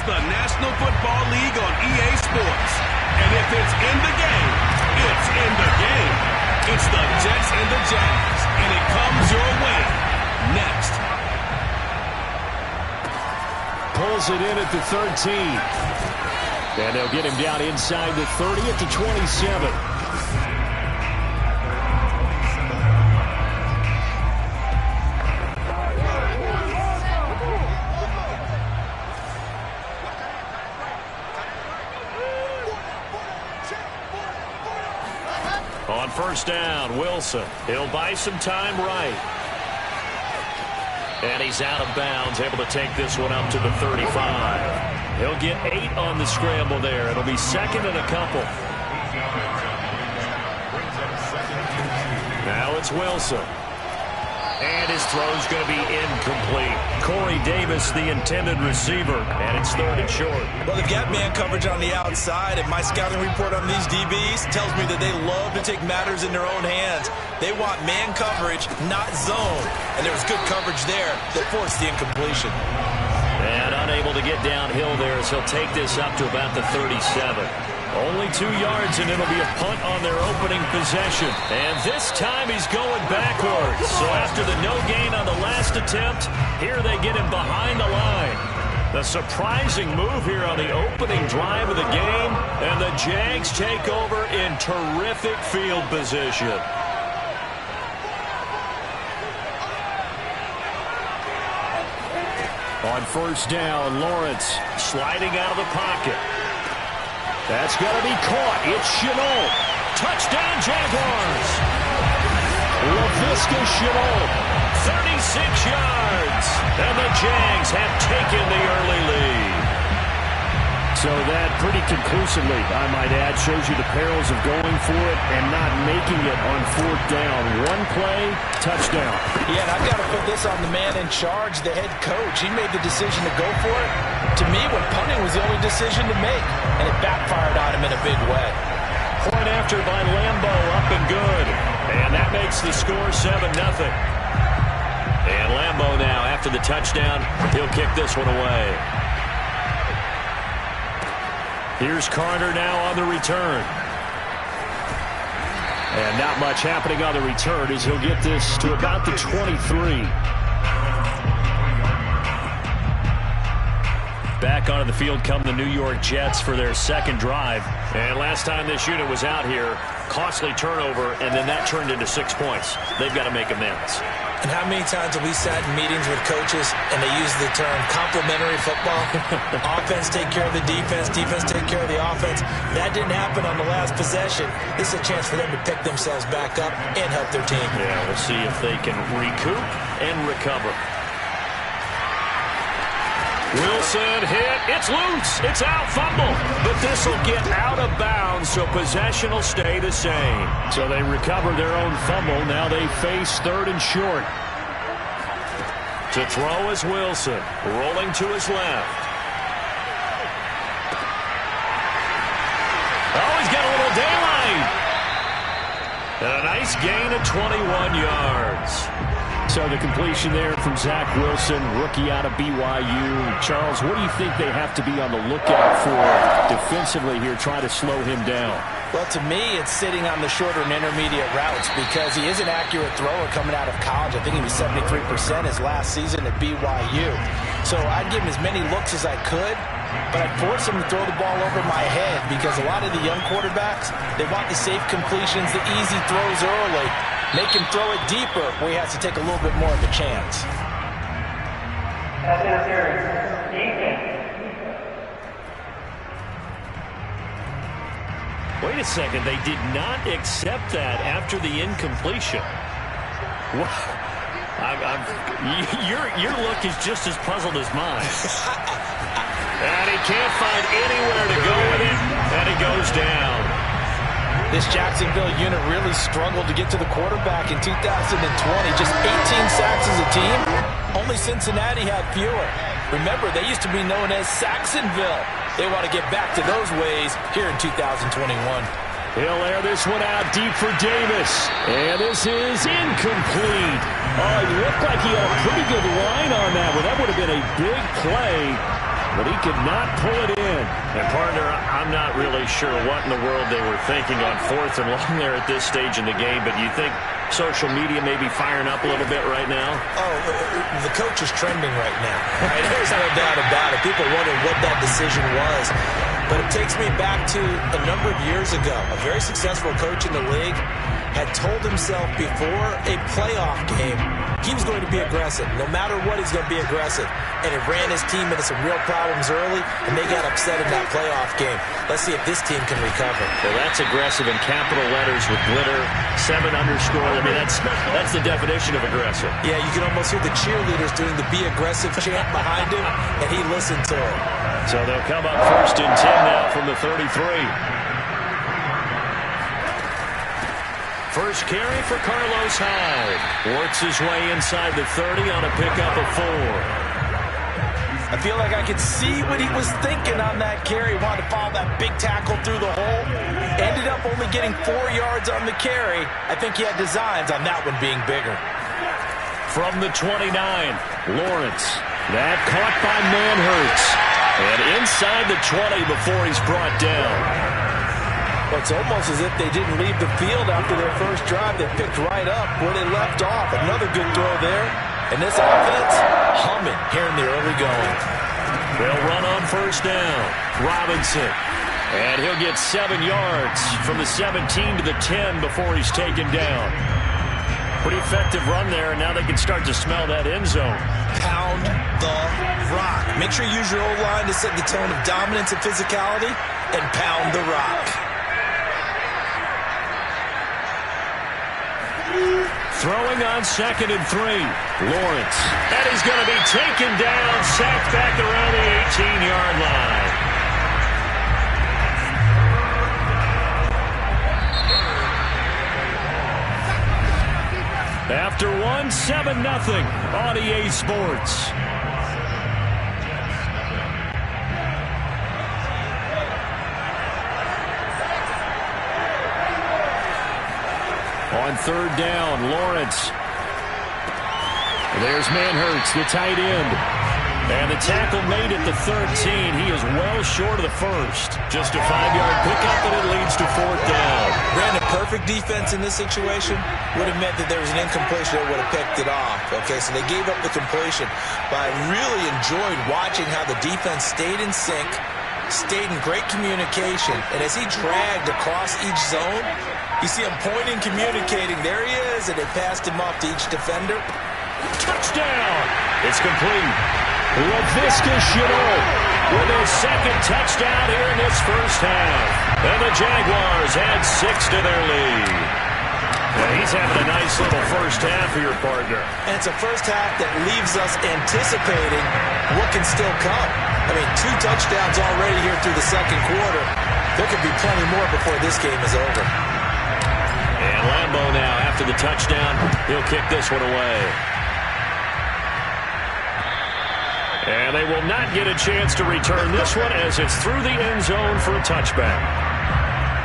It's the National Football League on EA Sports. And if it's in the game, it's in the game. It's the Jets and the Jags, and it comes your way next. Pulls it in at the 13. And they'll get him down inside the 30 at the 27. On first down, Wilson. He'll buy some time right. And he's out of bounds, able to take this one up to the 35. He'll get 8 on the scramble there. It'll be second and a couple. Now it's Wilson. And his throw's going to be incomplete. Corey Davis, the intended receiver, and it's third and short. Well, they've got man coverage on the outside, and my scouting report on these DBs tells me that they love to take matters in their own hands. They want man coverage, not zone. And there was good coverage there that forced the incompletion. And unable to get downhill there as he'll take this up to about the 37. Only 2 yards, and it'll be a punt on their opening possession. And this time he's going backwards. So after the no gain on the last attempt, here they get him behind the line. The surprising move here on the opening drive of the game, and the Jags take over in terrific field position. On first down, Lawrence sliding out of the pocket. That's going to be caught. It's Shenault. Touchdown, Jaguars. Laviska Shenault, 36 yards. And the Jags have taken the early lead. So that pretty conclusively, I might add, shows you the perils of going for it and not making it on fourth down. One play, touchdown. Yeah, and I've got to put this on the man in charge, the head coach. He made the decision to go for it. To me, when punting was the only decision to make, and it backfired on him in a big way. Point after by Lambo, up and good. And that makes the score 7-0. And Lambo now, after the touchdown, he'll kick this one away. Here's Carter now on the return. And not much happening on the return as he'll get this to about the 23. Back onto the field come the New York Jets for their second drive. And last time this unit was out here, costly turnover, and then that turned into 6 points. They've got to make amends. And how many times have we sat in meetings with coaches and they use the term complementary football? Offense take care of the defense, defense take care of the offense. That didn't happen on the last possession. This is a chance for them to pick themselves back up and help their team. Yeah, we'll see if they can recoup and recover. Wilson hit. It's loose. It's out. Fumble. But this will get out of bounds, so possession will stay the same. So they recover their own fumble. Now they face third and short. To throw is Wilson. Rolling to his left. Oh, he's got a little daylight. And a nice gain of 21 yards. So the completion there from Zach Wilson, rookie out of BYU. Charles, what do you think they have to be on the lookout for defensively here, trying to slow him down? Well, to me, it's sitting on the shorter and intermediate routes because he is an accurate thrower coming out of college. I think he was 73% his last season at BYU. So I'd give him as many looks as I could, but I'd force him to throw the ball over my head because a lot of the young quarterbacks, they want the safe completions, the easy throws early. Make him throw it deeper where he has to take a little bit more of a chance. That's interference. Defense. Wait a second. They did not accept that after the incompletion. Your look is just as puzzled as mine. And he can't find anywhere to go with it, and he goes down. This Jacksonville unit really struggled to get to the quarterback in 2020. Just 18 sacks as a team. Only Cincinnati had fewer. Remember, they used to be known as Saxonville. They want to get back to those ways here in 2021. He'll air this one out deep for Davis. And this is incomplete. Oh, it looked like he had a pretty good line on that one. That would have been a big play. but he could not pull it in. And, partner, I'm not really sure what in the world they were thinking on 4th and long there at this stage in the game, but you think social media may be firing up a little bit right now? Oh, the coach is trending right now. Right? There's no doubt about it. People wondering what that decision was. But it takes me back to a number of years ago. A very successful coach in the league had told himself before a playoff game he was going to be aggressive. No matter what, he's going to be aggressive. And it ran his team into some real problems early, and they got upset in that playoff game. Let's see if this team can recover. Well, that's aggressive in capital letters with glitter, 7 underscore. I mean, that's the definition of aggressive. Yeah, you can almost hear the cheerleaders doing the be aggressive chant behind him, and he listened to it. So they'll come up 1st and 10 now from the 33. First carry for Carlos Hyde. Works his way inside the 30 on a pickup of 4. I feel like I could see what he was thinking on that carry. Wanted to follow that big tackle through the hole. Ended up only getting 4 yards on the carry. I think he had designs on that one being bigger. From the 29, Lawrence. That caught by Manhertz. And inside the 20 before he's brought down. Well, it's almost as if they didn't leave the field after their first drive. They picked right up where they left off. Another good throw there. And this offense, humming here in the early going. They'll run on 1st down. Robinson. And he'll get 7 yards from the 17 to the 10 before he's taken down. Pretty effective run there, and now they can start to smell that end zone. Pound the rock. Make sure you use your O-line to set the tone of dominance and physicality, and pound the rock. Throwing on 2nd and 3. Lawrence. And he's going to be taken down, sacked back around the 18-yard line. After 7-0 on EA Sports. On 3rd down, Lawrence. There's Manhertz, the tight end. And the tackle made at the 13. He is well short of the first. Just a 5-yard pickup, and it leads to 4th down. Brandon, perfect defense in this situation would have meant that there was an incompletion that would have picked it off. Okay, so they gave up the completion. But I really enjoyed watching how the defense stayed in sync, stayed in great communication. And as he dragged across each zone, you see him pointing, communicating. There he is, and they passed him off to each defender. Touchdown! It's complete. Laviska Shenault with his 2nd touchdown here in this first half. And the Jaguars add 6 to their lead. And he's having a nice little first half for your partner. And it's a first half that leaves us anticipating what can still come. I mean, 2 touchdowns already here through the 2nd quarter. There could be plenty more before this game is over. And Lambo now, after the touchdown, he'll kick this one away. And they will not get a chance to return this one as it's through the end zone for a touchback.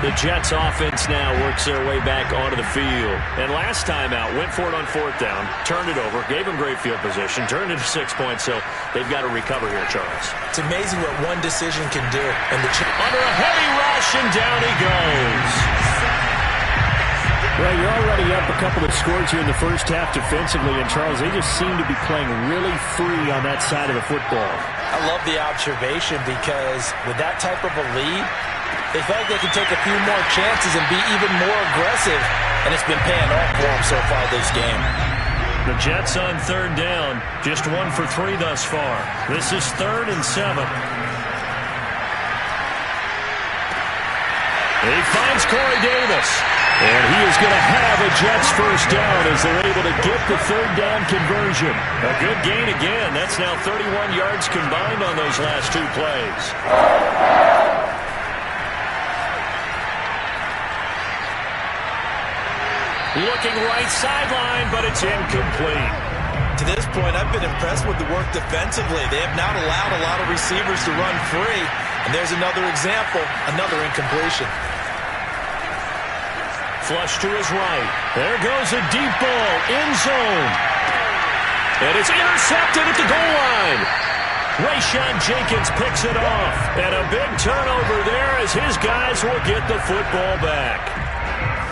The Jets offense now works their way back onto the field. And last time out, went for it on 4th down, turned it over, gave them great field position, turned it to 6 points, so they've got to recover here, Charles. It's amazing what one decision can do. And under a heavy rush, and down he goes. Well, you're already up a couple of scores here in the first half defensively, and Charles, they just seem to be playing really free on that side of the football. I love the observation because with that type of a lead, they felt like they could take a few more chances and be even more aggressive, and it's been paying off for them so far this game. The Jets on 3rd down, just 1 for 3 thus far. This is 3rd and 7. He finds Corey Davis. And he is going to have a Jets first down as they're able to get the 3rd down conversion. A good gain again. That's now 31 yards combined on those last 2 plays. Looking right sideline, but it's incomplete. To this point, I've been impressed with the work defensively. They have not allowed a lot of receivers to run free. And there's another example, another incompletion. Flush to his right. There goes a deep ball, end zone. And it's intercepted at the goal line. Rayshawn Jenkins picks it off. And a big turnover there as his guys will get the football back.